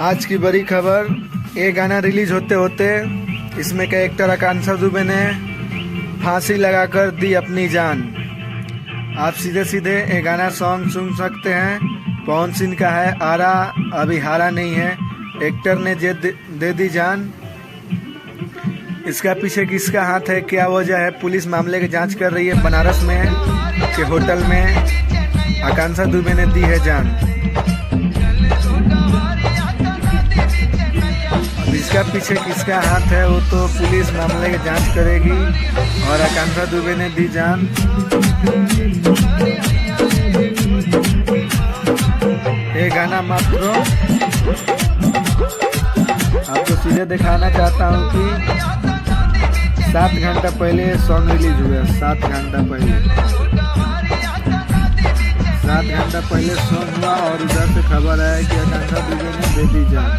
आज की बड़ी खबर, ये गाना रिलीज होते होते इसमें कैरेक्टर आकांक्षा दुबे ने फांसी लगाकर दी अपनी जान। आप सीधे सीधे ये गाना सॉन्ग सुन सकते हैं। पवन सिंह का है आरा अभी हारा नहीं है, एक्टर ने दे दी जान। इसका पीछे किसका हाथ है, क्या वजह है, पुलिस मामले की जांच कर रही है। बनारस में के होटल में आकांक्षा दुबे ने दी है जान। अब इसका पीछे किसका हाथ है वो तो पुलिस मामले की जांच करेगी। और आकांक्षा दुबे ने दी जान। ये गाना मात्र आपको सीधे दिखाना चाहता हूँ कि 7 घंटा पहले सॉन्ग रिलीज हुआ। 7 घंटा पहले 7 घंटा पहले सॉन्ग हुआ और उधर से खबर आया कि आकांक्षा दुबे ने दे दी जान।